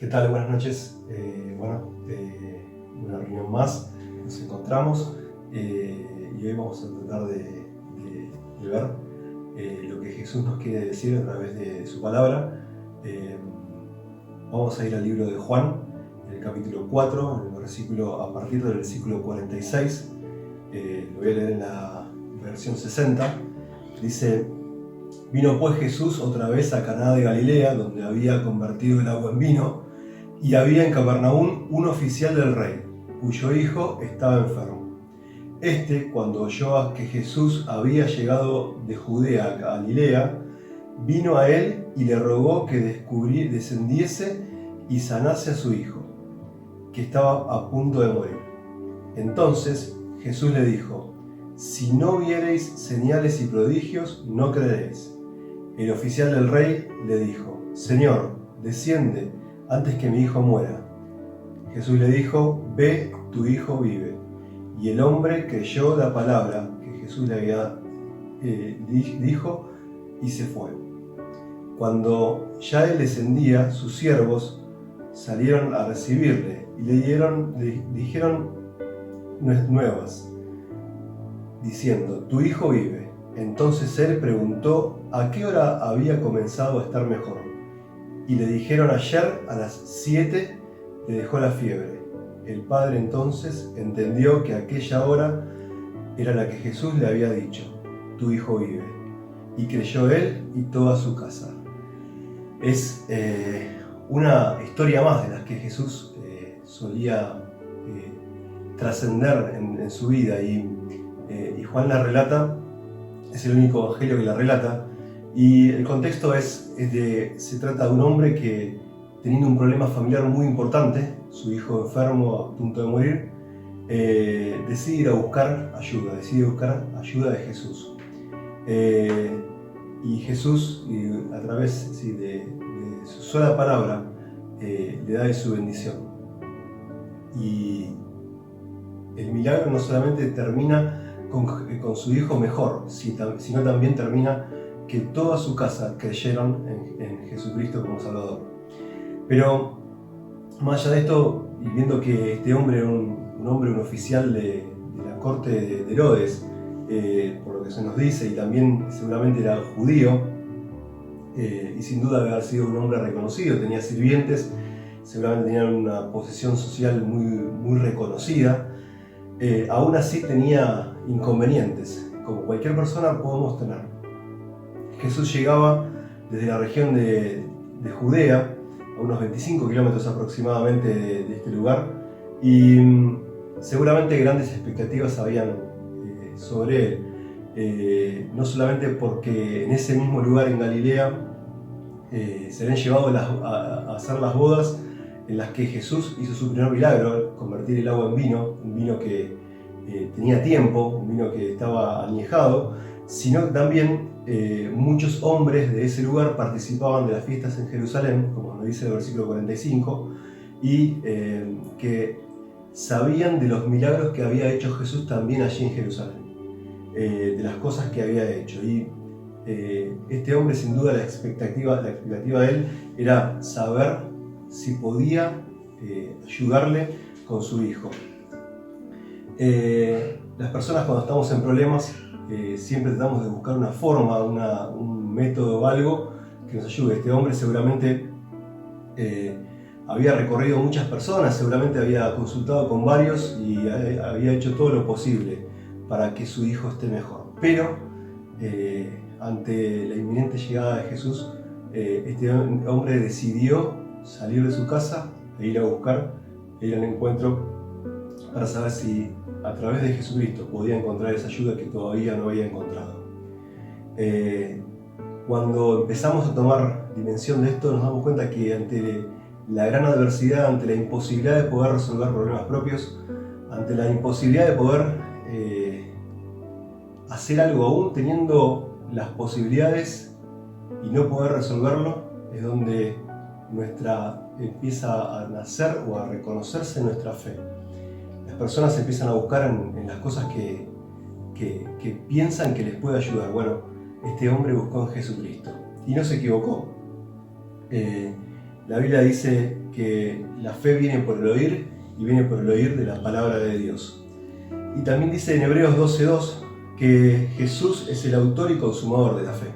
¿Qué tal? Buenas noches. Una reunión más, nos encontramos y hoy vamos a tratar de ver lo que Jesús nos quiere decir a través de su palabra. Vamos a ir al libro de Juan, en el capítulo 4, a partir del versículo 46. Lo voy a leer en la versión 60. Dice: Vino pues Jesús otra vez a Caná de Galilea, donde había convertido el agua en vino, y había en Capernaum un oficial del rey, cuyo hijo estaba enfermo. Cuando oyó que Jesús había llegado de Judea a Galilea, vino a él y le rogó que descendiese y sanase a su hijo, que estaba a punto de morir. Entonces Jesús le dijo: Si no viereis señales y prodigios, no creeréis. El oficial del rey le dijo: Señor, desciende antes que mi hijo muera. Jesús le dijo: Ve, tu hijo vive. Y el hombre creyó la palabra que Jesús le había dijo y se fue. Cuando ya él descendía, sus siervos salieron a recibirle y le dijeron nuevas, diciendo: Tu hijo vive. Entonces él preguntó a qué hora había comenzado a estar mejor. Y le dijeron: ayer a las 7 le dejó la fiebre. El padre entonces entendió que aquella hora era la que Jesús le había dicho: Tu hijo vive. Y creyó él y toda su casa. Es una historia más de las que Jesús solía trascender en su vida. Y Juan la relata, es el único evangelio que la relata. Y el contexto se trata de un hombre que, teniendo un problema familiar muy importante, su hijo enfermo a punto de morir, decide ir a buscar ayuda de Jesús. Y Jesús, a través de su sola palabra, le da su bendición. Y el milagro no solamente termina con su hijo mejor, sino también termina que toda su casa creyeron en Jesucristo como Salvador. Pero más allá de esto, y viendo que este hombre era un oficial de la corte de Herodes, por lo que se nos dice, y también seguramente era judío, y sin duda debe haber sido un hombre reconocido, tenía sirvientes, seguramente tenía una posición social muy reconocida, aún así tenía inconvenientes, como cualquier persona podemos tener. Jesús llegaba desde la región de Judea, a unos 25 kilómetros aproximadamente de este lugar, y seguramente grandes expectativas habían sobre él, no solamente porque en ese mismo lugar en Galilea se habían llevado a hacer las bodas en las que Jesús hizo su primer milagro, convertir el agua en vino, un vino que tenía tiempo, un vino que estaba añejado, sino que también muchos hombres de ese lugar participaban de las fiestas en Jerusalén, como nos dice el versículo 45, y que sabían de los milagros que había hecho Jesús también allí en Jerusalén, de las cosas que había hecho. Y este hombre, sin duda, la expectativa de él era saber si podía ayudarle con su hijo. Las personas, cuando estamos en problemas, siempre tratamos de buscar una forma, un método o algo que nos ayude. Este hombre seguramente había recorrido muchas personas, seguramente había consultado con varios y había hecho todo lo posible para que su hijo esté mejor. Pero ante la inminente llegada de Jesús, este hombre decidió salir de su casa e ir al encuentro, para saber si a través de Jesucristo podía encontrar esa ayuda que todavía no había encontrado. Cuando empezamos a tomar dimensión de esto, nos damos cuenta que ante la gran adversidad, ante la imposibilidad de poder resolver problemas propios, ante la imposibilidad de poder hacer algo aún teniendo las posibilidades y no poder resolverlo, es donde empieza a nacer o a reconocerse nuestra fe. Las personas empiezan a buscar en las cosas que piensan que les puede ayudar. Bueno, este hombre buscó en Jesucristo y no se equivocó. La Biblia dice que la fe viene por el oír y viene por el oír de la palabra de Dios. Y también dice en Hebreos 12:2 que Jesús es el autor y consumador de la fe.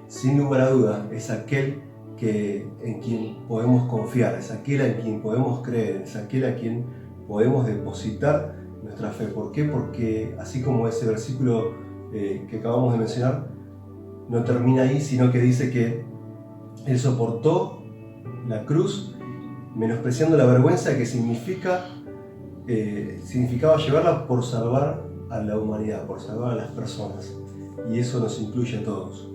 Sin lugar a duda, es aquel en quien podemos confiar, es aquel en quien podemos creer, es aquel a quien podemos depositar nuestra fe. ¿Por qué? Porque así como ese versículo que acabamos de mencionar, no termina ahí, sino que dice que Él soportó la cruz, menospreciando la vergüenza que significaba llevarla por salvar a la humanidad, por salvar a las personas. Y eso nos incluye a todos.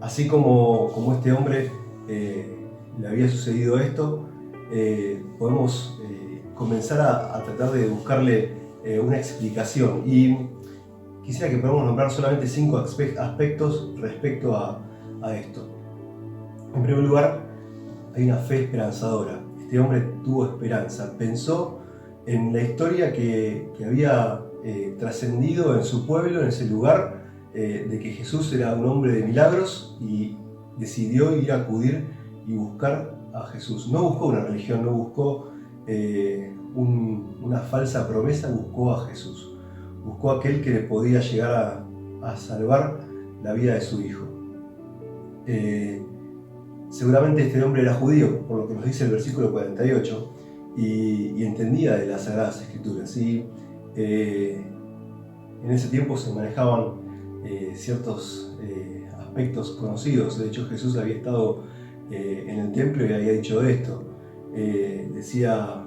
Así como este hombre le había sucedido esto, podemos comenzar a tratar de buscarle una explicación. Y quisiera que podamos nombrar solamente 5 aspectos respecto a esto. En primer lugar, hay una fe esperanzadora. Este hombre tuvo esperanza, pensó en la historia que había trascendido en su pueblo, en ese lugar, de que Jesús era un hombre de milagros, y decidió ir a acudir y buscar a Jesús. No buscó una religión, no buscó una falsa promesa, buscó a Jesús. Buscó a aquel que le podía llegar a salvar la vida de su hijo. Seguramente este hombre era judío, por lo que nos dice el versículo 48, y entendía de las Sagradas Escrituras. ¿Sí? En ese tiempo se manejaban ciertos aspectos conocidos. De hecho, Jesús había estado en el templo y había dicho esto. Decía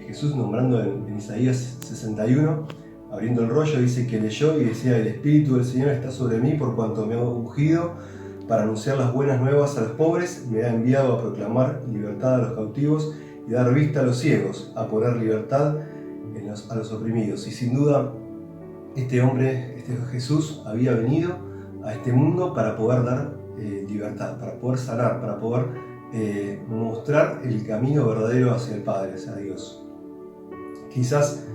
Jesús, nombrando en Isaías 61, abriendo el rollo, dice que leyó y decía: el Espíritu del Señor está sobre mí, por cuanto me ha ungido para anunciar las buenas nuevas a los pobres, me ha enviado a proclamar libertad a los cautivos y dar vista a los ciegos, a poner libertad a los oprimidos. Y sin duda, este hombre, este Jesús, había venido a este mundo para poder dar libertad, para poder sanar, para poder mostrar el camino verdadero hacia el Padre, hacia Dios. Quizás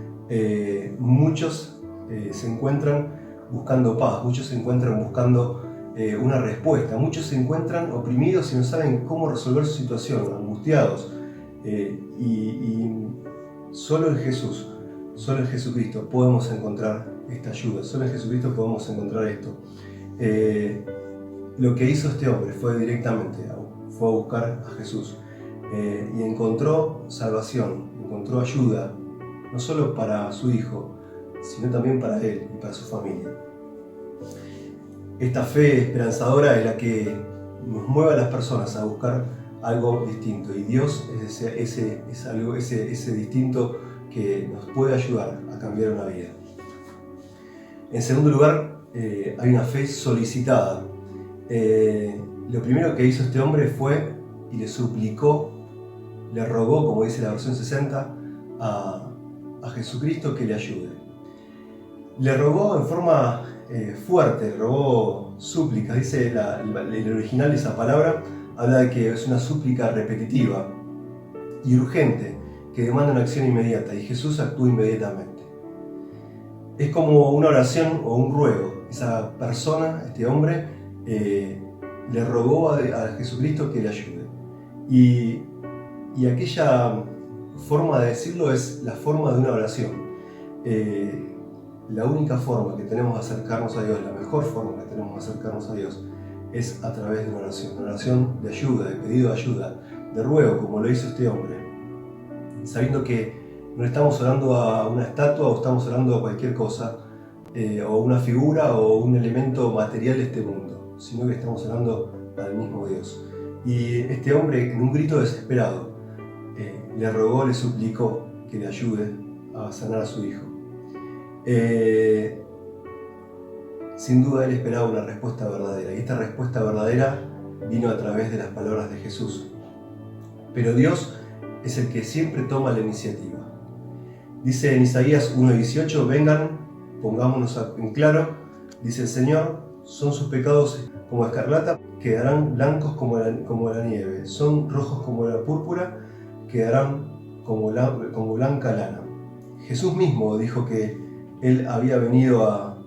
muchos se encuentran buscando paz, muchos se encuentran buscando una respuesta, muchos se encuentran oprimidos y no saben cómo resolver su situación, angustiados, y solo en Jesús, solo en Jesucristo podemos encontrar esta ayuda, solo en Jesucristo podemos encontrar esto. Lo que hizo este hombre fue a buscar a Jesús, y encontró salvación, encontró ayuda, no solo para su hijo, sino también para él y para su familia. Esta fe esperanzadora es la que nos mueve a las personas a buscar algo distinto, y Dios es ese distinto que nos puede ayudar a cambiar una vida. En segundo lugar, hay una fe solicitada. Lo primero que hizo este hombre fue y le suplicó, le rogó, como dice la versión 60, a Jesucristo que le ayude. Le rogó en forma fuerte, le rogó súplicas. Dice el original de esa palabra, habla de que es una súplica repetitiva y urgente que demanda una acción inmediata, y Jesús actuó inmediatamente. Es como una oración o un ruego. Esa persona, este hombre, le rogó a Jesucristo que le ayude. Y aquella forma de decirlo es la forma de una oración. La única forma que tenemos de acercarnos a Dios, la mejor forma que tenemos de acercarnos a Dios, es a través de una oración de ayuda, de pedido de ayuda, de ruego, como lo hizo este hombre, sabiendo que no estamos orando a una estatua o estamos orando a cualquier cosa, o una figura o un elemento material de este mundo, sino que estamos orando al mismo Dios. Y este hombre, en un grito desesperado, le rogó, le suplicó que le ayude a sanar a su hijo. Sin duda él esperaba una respuesta verdadera, y esta respuesta verdadera vino a través de las palabras de Jesús. Pero Dios es el que siempre toma la iniciativa. Dice en Isaías 1:18: vengan, pongámonos en claro, dice el Señor, son sus pecados como escarlata, quedarán blancos como la nieve, son rojos como la púrpura, quedarán como blanca lana. Jesús mismo dijo que Él había venido a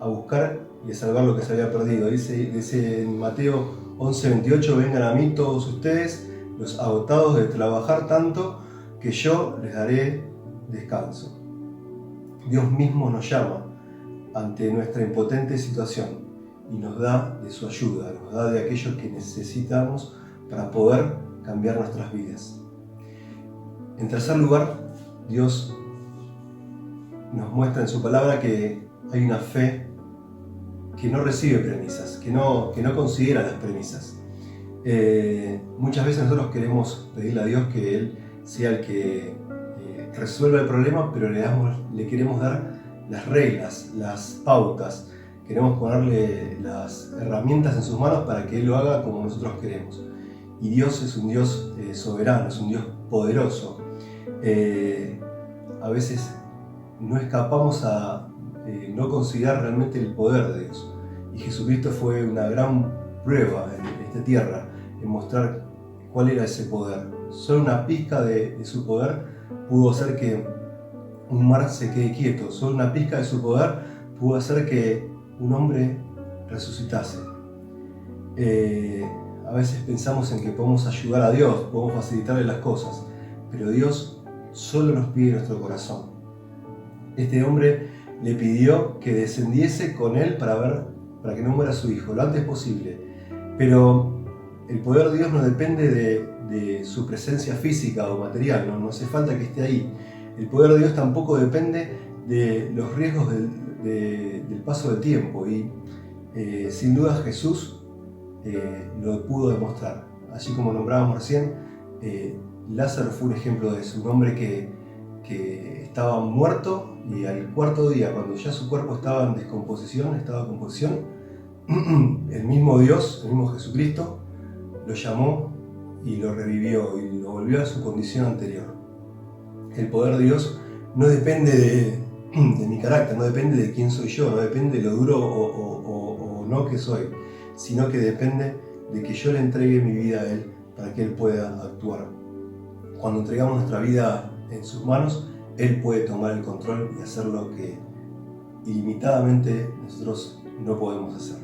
buscar y a salvar lo que se había perdido. Dice en Mateo 11:28: vengan a mí todos ustedes los agotados de trabajar tanto, que yo les daré descanso. Dios mismo nos llama ante nuestra impotente situación y nos da de su ayuda, nos da de aquello que necesitamos para poder cambiar nuestras vidas. En tercer lugar, Dios nos muestra en su palabra que hay una fe que no recibe premisas, que no considera las premisas. Muchas veces nosotros queremos pedirle a Dios que Él sea el que resuelva el problema, pero le queremos dar las reglas, las pautas, queremos ponerle las herramientas en sus manos para que Él lo haga como nosotros queremos. Y Dios es un Dios soberano, es un Dios poderoso. A veces no escapamos a no considerar realmente el poder de Dios. Y Jesucristo fue una gran prueba en esta tierra, en mostrar cuál era ese poder. Solo una pizca de su poder pudo hacer que un mar se quede quieto. Solo una pizca de su poder pudo hacer que un hombre resucitase. A veces pensamos en que podemos ayudar a Dios, podemos facilitarle las cosas, pero Dios solo nos pide nuestro corazón. Este hombre le pidió que descendiese con él para que no muera su hijo lo antes posible, pero el poder de Dios no depende de su presencia física o material, no hace falta que esté ahí. El poder de Dios tampoco depende de los riesgos del paso del tiempo, y sin duda Jesús lo pudo demostrar. Así como nombrábamos recién, Lázaro fue un ejemplo de eso, un hombre que estaba muerto, y al cuarto día, cuando ya su cuerpo estaba en descomposición, el mismo Dios, el mismo Jesucristo, lo llamó y lo revivió y lo volvió a su condición anterior. El poder de Dios no depende de mi carácter, no depende de quién soy yo, no depende de lo duro o no que soy, sino que depende de que yo le entregue mi vida a Él para que Él pueda actuar. Cuando entregamos nuestra vida en sus manos, Él puede tomar el control y hacer lo que ilimitadamente nosotros no podemos hacer.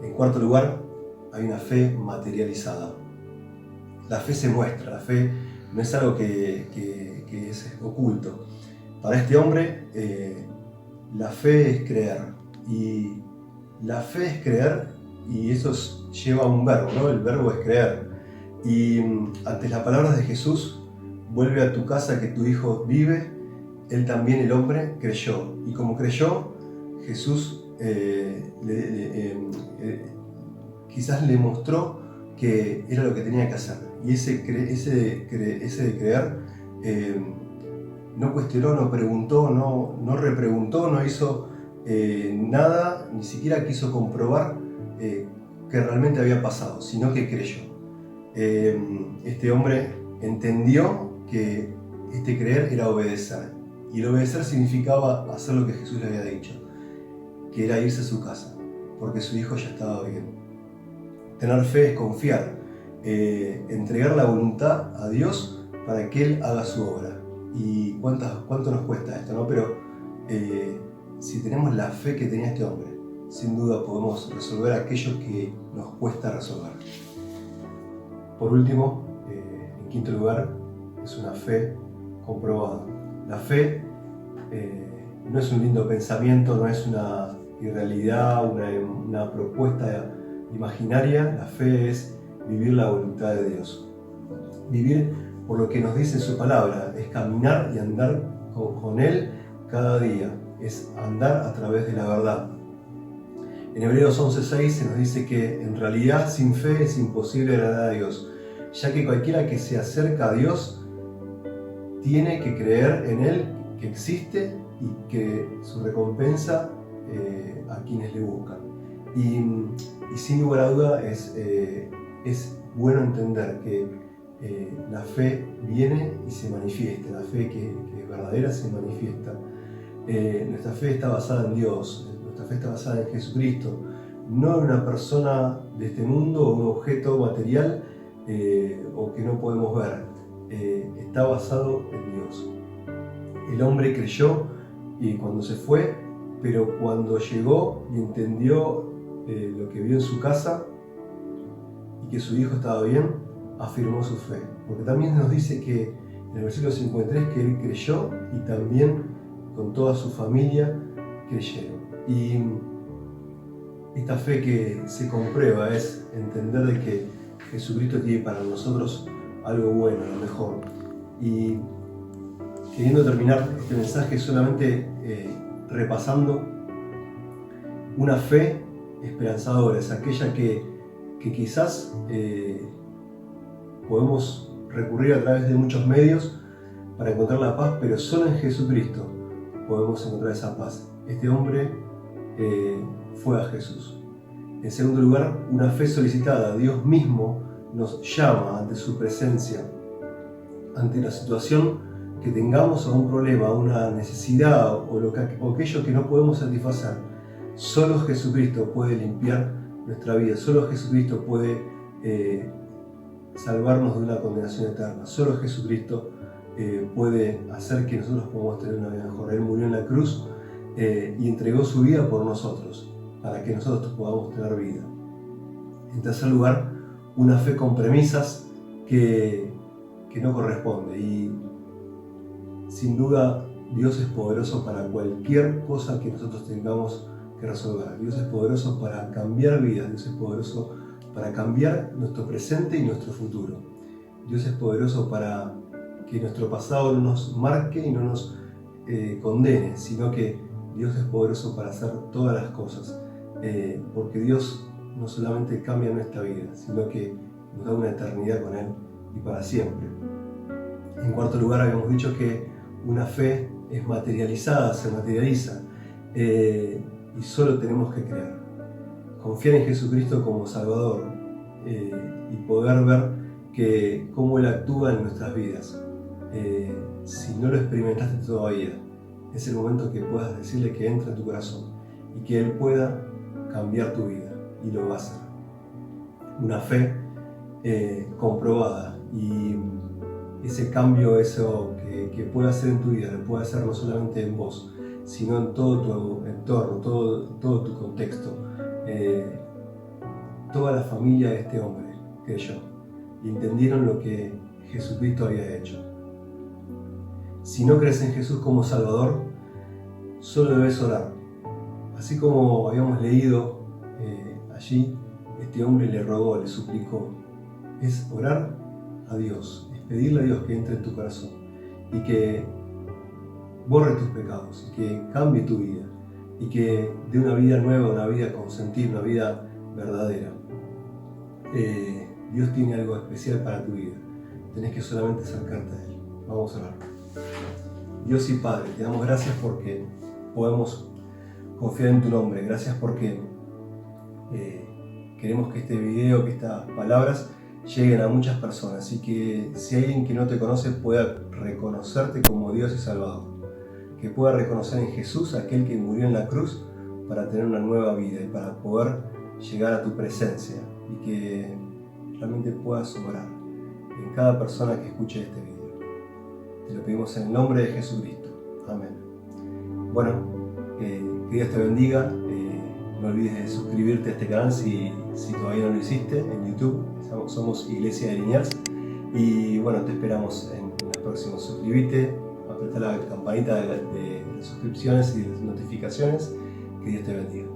En cuarto lugar, hay una fe materializada. La fe se muestra, la fe no es algo que es oculto. Para este hombre, la fe es creer. Y la fe es creer, y eso lleva a un verbo, ¿no? El verbo es creer. Y ante las palabras de Jesús, vuelve a tu casa que tu hijo vive, él también, el hombre, creyó. Y como creyó, Jesús quizás le mostró que era lo que tenía que hacer. Y ese de creer no cuestionó, no preguntó, no repreguntó, no hizo nada, ni siquiera quiso comprobar que realmente había pasado, sino que creyó. Este hombre entendió que este creer era obedecer, y el obedecer significaba hacer lo que Jesús le había dicho, que era irse a su casa, porque su hijo ya estaba bien. Tener fe es confiar, entregar la voluntad a Dios para que Él haga su obra. Y cuánto nos cuesta esto, ¿no? Pero si tenemos la fe que tenía este hombre, sin duda podemos resolver aquello que nos cuesta resolver. Por último, en quinto lugar, es una fe comprobada. La fe no es un lindo pensamiento, no es una irrealidad, una propuesta imaginaria. La fe es vivir la voluntad de Dios. Vivir por lo que nos dice su palabra, es caminar y andar con Él cada día, es andar a través de la verdad. En Hebreos 11:6 se nos dice que en realidad sin fe es imposible agradar a Dios, ya que cualquiera que se acerca a Dios tiene que creer en Él, que existe y que su recompensa a quienes le buscan. Y sin lugar a duda es bueno entender que la fe viene y se manifiesta, la fe que es verdadera se manifiesta. Nuestra fe está basada en Dios, nuestra fe está basada en Jesucristo, no en una persona de este mundo o un objeto material o que no podemos ver. Está basado en Dios. El hombre creyó y cuando se fue, pero cuando llegó y entendió lo que vio en su casa y que su hijo estaba bien, afirmó su fe. Porque también nos dice que en el versículo 53 que él creyó y también con toda su familia creyeron. Y esta fe que se comprueba es entender de que Jesucristo tiene para nosotros algo bueno, lo mejor. Y queriendo terminar este mensaje solamente repasando una fe esperanzadora, es aquella que quizás podemos recurrir a través de muchos medios para encontrar la paz, pero solo en Jesucristo podemos encontrar esa paz. Este hombre fue a Jesús. En segundo lugar, una fe solicitada. Dios mismo nos llama ante su presencia, ante la situación que tengamos, o un problema, una necesidad o aquello que no podemos satisfacer. Solo Jesucristo puede limpiar nuestra vida, solo Jesucristo puede salvarnos de una condenación eterna, solo Jesucristo puede hacer que nosotros podamos tener una vida mejor. Él murió en la cruz y entregó su vida por nosotros, para que nosotros podamos tener vida. En tercer lugar, una fe con premisas que no corresponde. Y sin duda, Dios es poderoso para cualquier cosa que nosotros tengamos que resolver. Dios es poderoso para cambiar vidas. Dios es poderoso para cambiar nuestro presente y nuestro futuro. Dios es poderoso para que nuestro pasado no nos marque y no nos condene, sino que Dios es poderoso para hacer todas las cosas. Porque Dios no solamente cambia nuestra vida, sino que nos da una eternidad con Él y para siempre. En cuarto lugar, habíamos dicho que una fe es materializada, se materializa, y solo tenemos que creer. Confiar en Jesucristo como Salvador y poder ver cómo Él actúa en nuestras vidas. Si no lo experimentaste todavía, es el momento que puedas decirle que entre en tu corazón y que Él pueda cambiar tu vida, y lo va a hacer. Una fe comprobada, y ese cambio, eso que puede hacer en tu vida, lo puede hacer no solamente en vos, sino en todo tu entorno, todo tu contexto. Toda la familia de este hombre creyó y entendieron lo que Jesucristo había hecho. Si no crees en Jesús como Salvador, solo debes orar. Así como habíamos leído allí, este hombre le rogó, le suplicó. Es orar a Dios, es pedirle a Dios que entre en tu corazón y que borre tus pecados y que cambie tu vida y que dé una vida nueva, una vida con sentido, una vida verdadera. Dios tiene algo especial para tu vida. Tenés que solamente acercarte a Él. Vamos a orar. Dios y Padre, te damos gracias porque podemos confiar en tu nombre. Gracias porque queremos que este video, que estas palabras lleguen a muchas personas y que si alguien que no te conoce pueda reconocerte como Dios y Salvador. Que pueda reconocer en Jesús aquel que murió en la cruz para tener una nueva vida y para poder llegar a tu presencia, y que realmente puedas obrar en cada persona que escuche este video. Te lo pedimos en el nombre de Jesucristo. Amén. Bueno, que Dios te bendiga. No olvides de suscribirte a este canal si todavía no lo hiciste en YouTube. Somos Iglesia de Liniers. Y bueno, te esperamos en los próximos. Suscríbete, apretá la campanita de las suscripciones y de las notificaciones. Que Dios te bendiga.